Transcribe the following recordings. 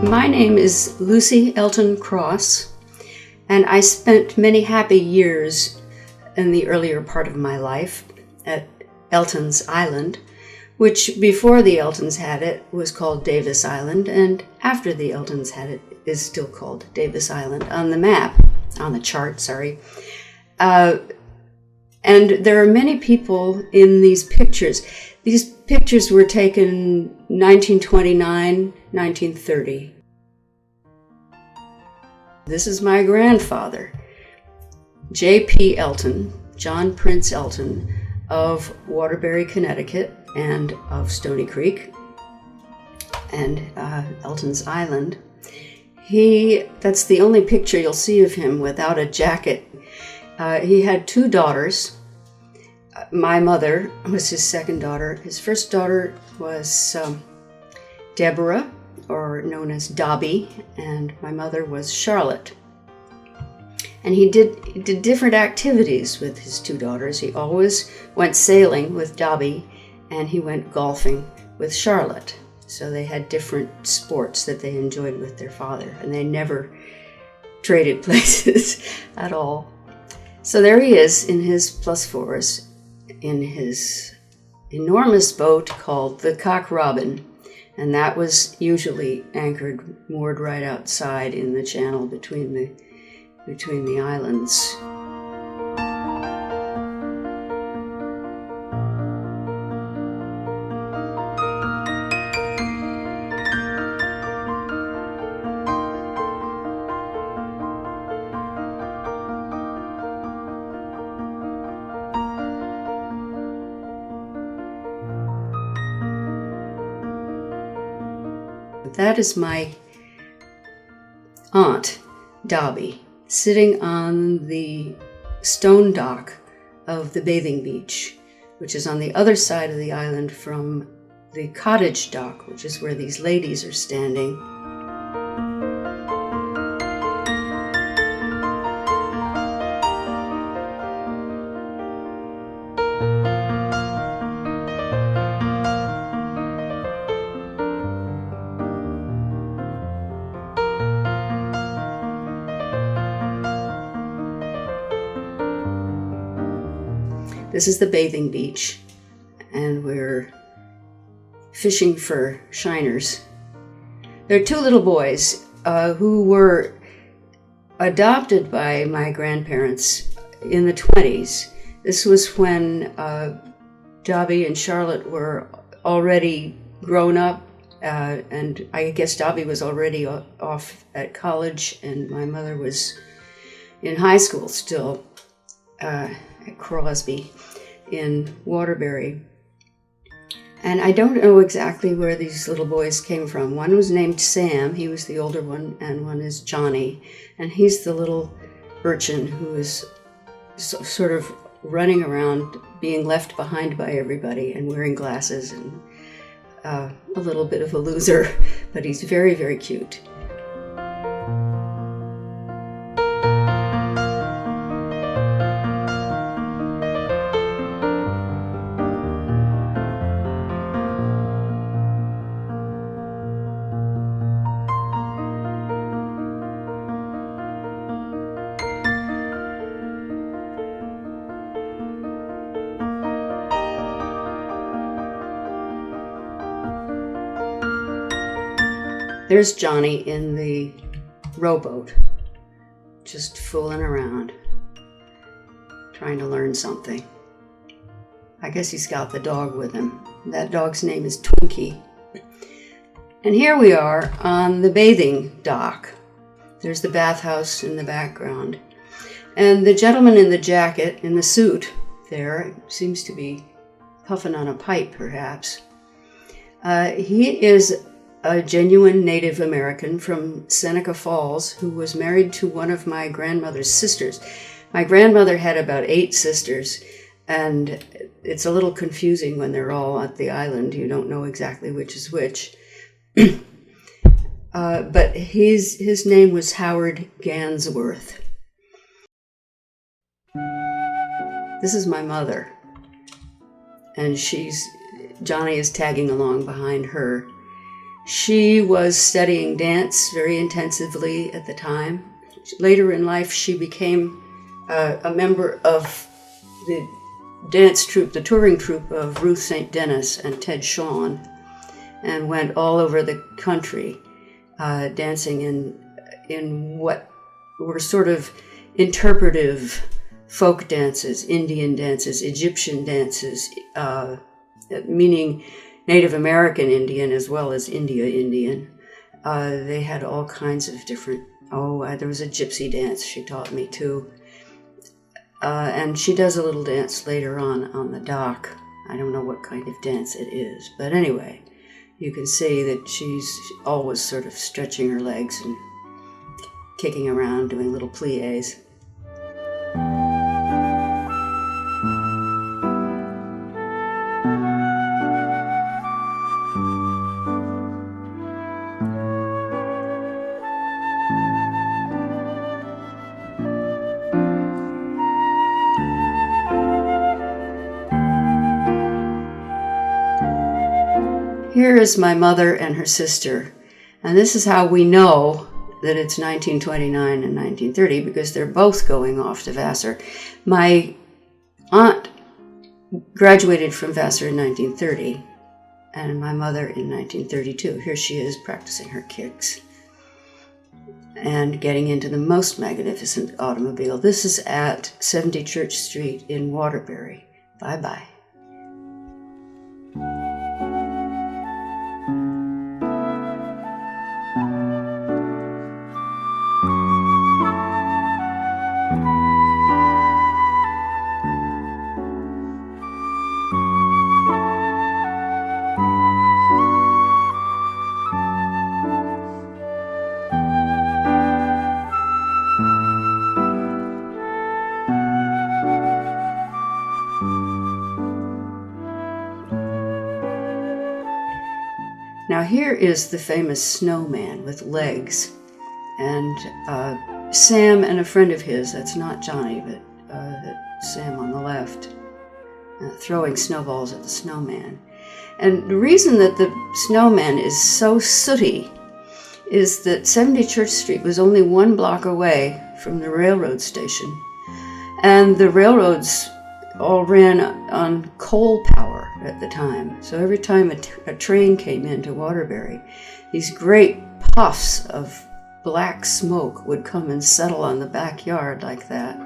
My name is Lucy Elton Cross, and I spent many happy years in the earlier part of my life at Elton's Island, which before the Eltons had it was called Davis Island, and after the Eltons had it is still called Davis Island on the map, on the chart, sorry. And there are many people in these pictures. These pictures were taken 1929, 1930. This is my grandfather, J.P. Elton, John Prince Elton, of Waterbury, Connecticut, and of Stony Creek, and Elton's Island. That's the only picture you'll see of him without a jacket. He had two daughters. My mother was his second daughter. His first daughter was Deborah, or known as Dobby, and my mother was Charlotte. And he did different activities with his two daughters. He always went sailing with Dobby, and he went golfing with Charlotte. So they had different sports that they enjoyed with their father, and they never traded places at all. So there he is in his plus fours, in his enormous boat called the Cock Robin, and that was usually moored right outside in the channel between the islands. That is my aunt, Dobby, sitting on the stone dock of the bathing beach, which is on the other side of the island from the cottage dock, which is where these ladies are standing. This is the bathing beach, and we're fishing for shiners. There are two little boys who were adopted by my grandparents in the 20s. This was when Dobby and Charlotte were already grown up, and I guess Dobby was already off at college, and my mother was in high school still at Crosby in Waterbury. And I don't know exactly where these little boys came from. One was named Sam, he was the older one, and one is Johnny, and he's the little urchin who is sort of running around, being left behind by everybody and wearing glasses, and a little bit of a loser, but he's very, very cute. There's Johnny in the rowboat, just fooling around, trying to learn something. I guess he's got the dog with him. That dog's name is Twinkie. And here we are on the bathing dock. There's the bathhouse in the background. And the gentleman in the jacket, in the suit there, seems to be puffing on a pipe, perhaps. He is a genuine Native American from Seneca Falls who was married to one of my grandmother's sisters. My grandmother had about 8 sisters, and it's a little confusing when they're all at the island. You don't know exactly which is which. But his name was Howard Gansworth. This is my mother, and Johnny is tagging along behind her. She was studying dance very intensively at the time. Later in life, she became a member of the dance troupe, the touring troupe of Ruth St. Denis and Ted Shawn, and went all over the country dancing in what were sort of interpretive folk dances, Indian dances, Egyptian dances, meaning Native American Indian as well as India Indian. They had all kinds of different, there was a gypsy dance she taught me too. And she does a little dance later on the dock. I don't know what kind of dance it is, but anyway, you can see that she's always sort of stretching her legs and kicking around, doing little pliés. Here is my mother and her sister, and this is how we know that it's 1929 and 1930, because they're both going off to Vassar. My aunt graduated from Vassar in 1930, and my mother in 1932. Here she is practicing her kicks and getting into the most magnificent automobile. This is at 70 Church Street in Waterbury. Bye-bye. Now here is the famous snowman with legs, and Sam and a friend of his, that's not Johnny, but Sam on the left, throwing snowballs at the snowman. And the reason that the snowman is so sooty is that 70 Church Street was only 1 block away from the railroad station, and the railroads all ran on coal power at the time. So every time a train came into Waterbury, these great puffs of black smoke would come and settle on the backyard like that.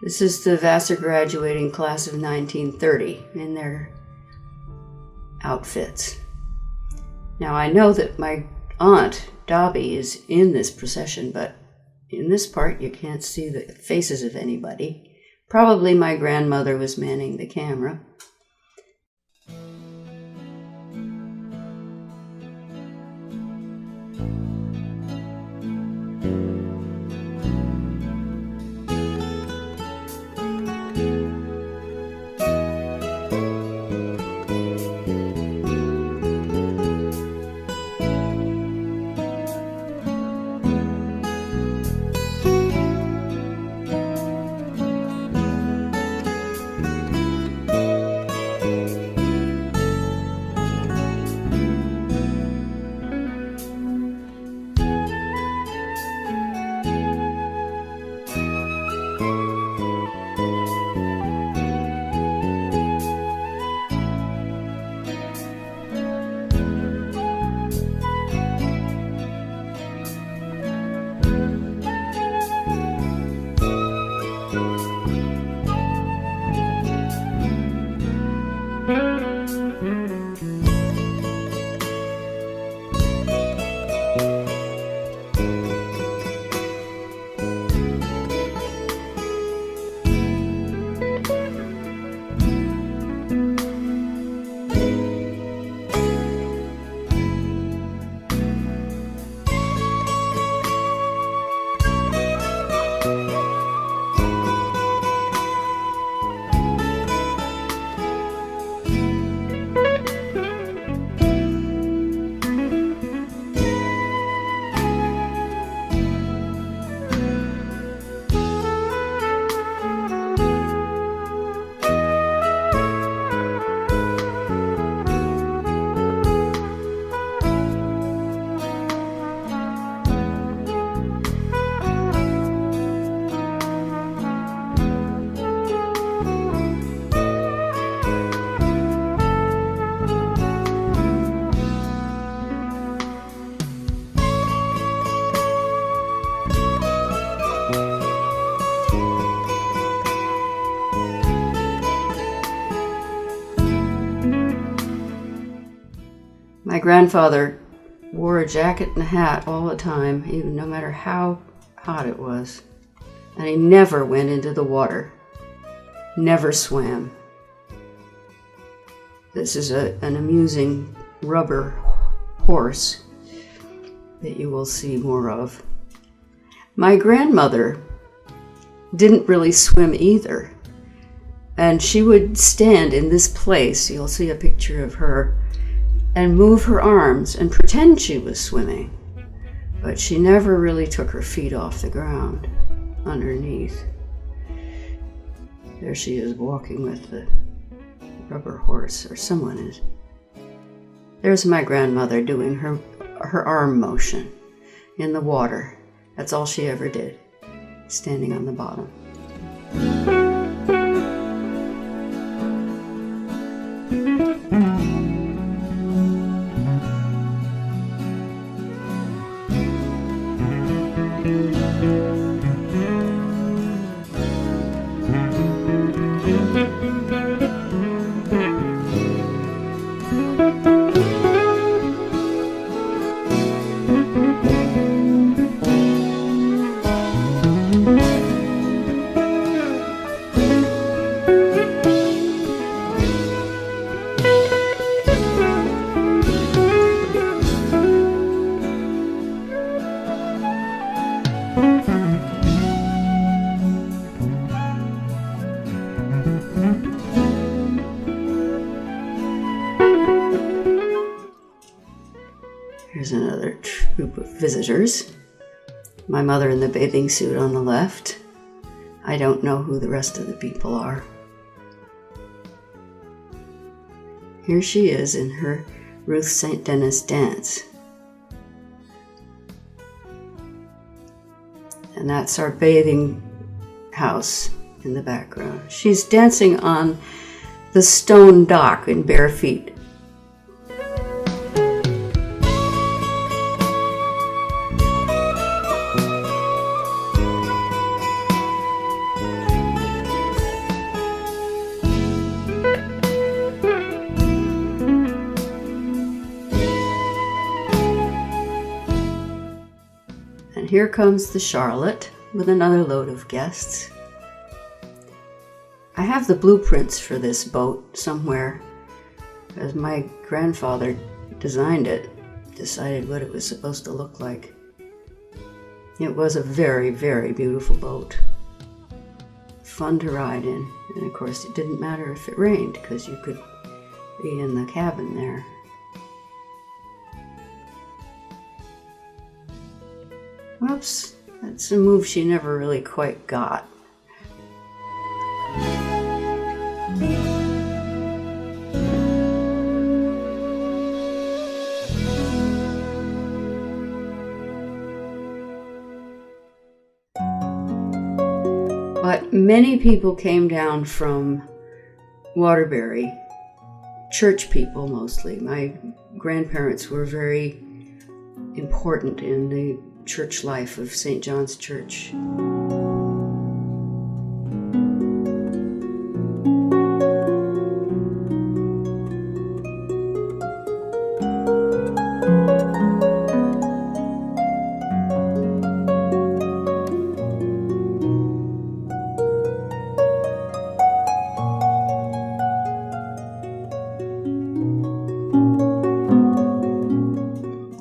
This is the Vassar graduating class of 1930 in their outfits. Now I know that my aunt, Dobby, is in this procession, but in this part you can't see the faces of anybody. Probably my grandmother was manning the camera. grandfather wore a jacket and a hat all the time, even no matter how hot it was. And he never went into the water, never swam. This is an amusing rubber horse that you will see more of. My grandmother didn't really swim either. And she would stand in this place, you'll see a picture of her, and move her arms and pretend she was swimming. But she never really took her feet off the ground underneath. There she is walking with the rubber horse, or someone is. There's my grandmother doing her arm motion in the water. That's all she ever did, standing on the bottom. Here's another group of visitors. My mother in the bathing suit on the left. I don't know who the rest of the people are. Here she is in her Ruth St. Denis dance. And that's our bathing house in the background. She's dancing on the stone dock in bare feet. And here comes the Charlotte with another load of guests. I have the blueprints for this boat somewhere, as my grandfather designed it, decided what it was supposed to look like. It was a very, very beautiful boat. Fun to ride in. And of course it didn't matter if it rained, because you could be in the cabin there. Whoops, that's a move she never really quite got. But many people came down from Waterbury, church people mostly. My grandparents were very important in the church life of St. John's Church.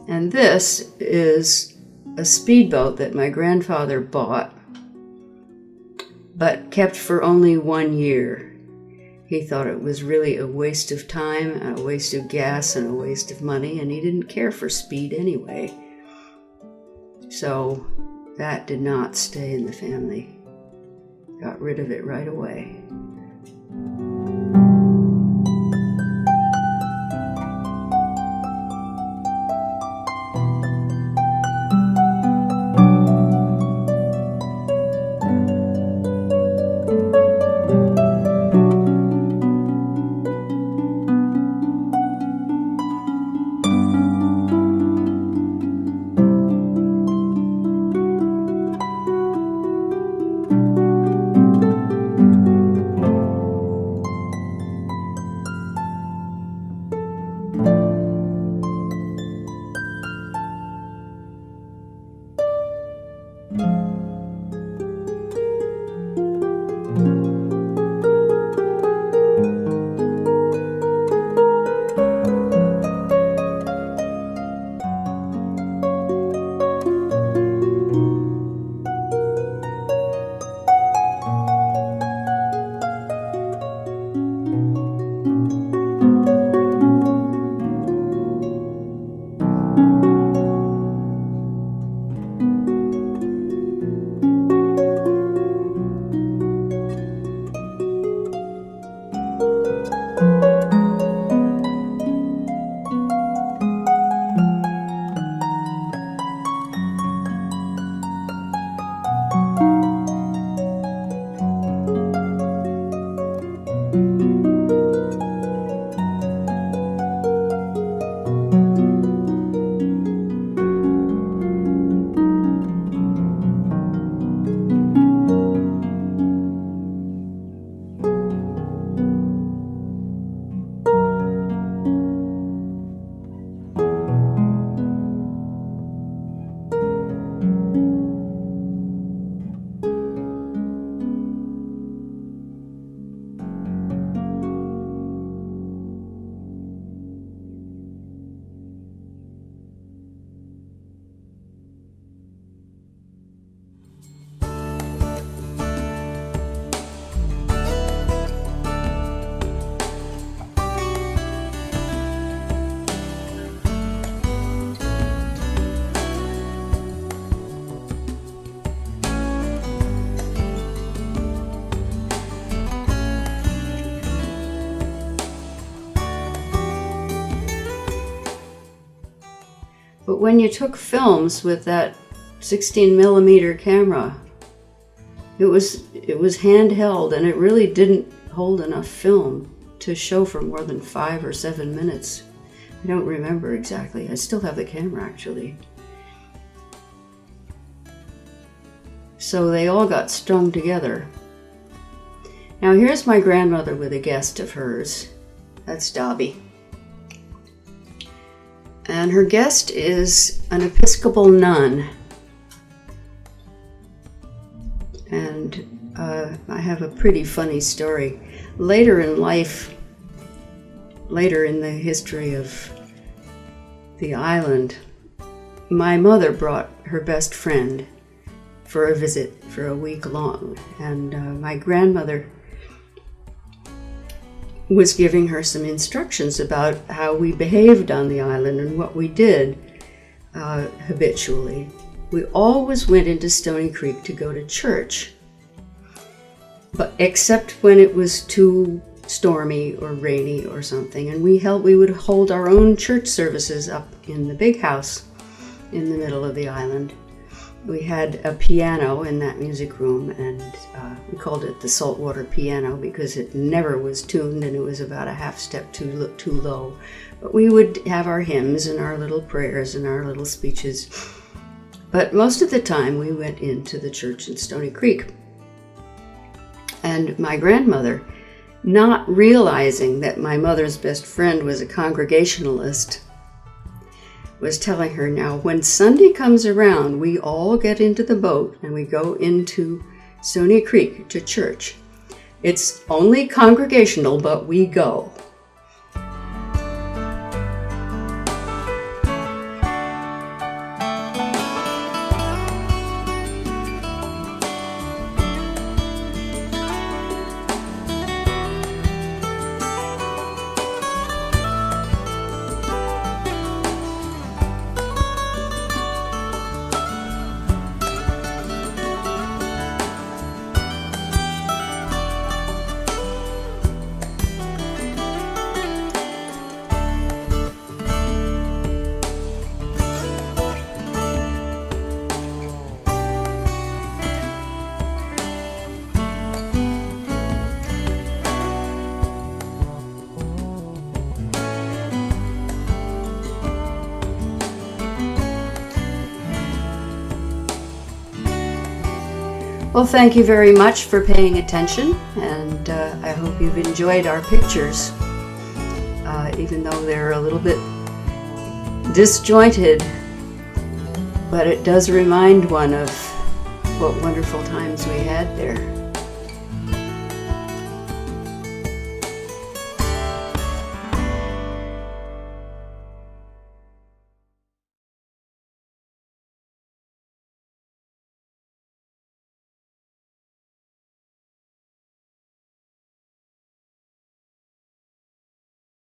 And this is a speedboat that my grandfather bought, but kept for only 1 year. He thought it was really a waste of time, a waste of gas, and a waste of money, and he didn't care for speed anyway. So that did not stay in the family. Got rid of it right away. when you took films with that 16 millimeter camera, it was handheld, and it really didn't hold enough film to show for more than 5 or 7 minutes. I don't remember exactly. I still have the camera, actually. So they all got strung together. Now here's my grandmother with a guest of hers. That's Dobby. And her guest is an Episcopal nun. And I have a pretty funny story. Later in life, later in the history of the island, my mother brought her best friend for a visit for a week long. And my grandmother was giving her some instructions about how we behaved on the island and what we did habitually. We always went into Stony Creek to go to church, but except when it was too stormy or rainy or something, and we would hold our own church services up in the big house in the middle of the island. We had a piano in that music room, and we called it the saltwater piano because it never was tuned, and it was about a half step too low. But we would have our hymns and our little prayers and our little speeches. But most of the time we went into the church in Stony Creek. And my grandmother, not realizing that my mother's best friend was a Congregationalist, was telling her, now when Sunday comes around, we all get into the boat and we go into Stony Creek to church. It's only Congregational, but we go. Well, thank you very much for paying attention, and I hope you've enjoyed our pictures, even though they're a little bit disjointed, but it does remind one of what wonderful times we had there.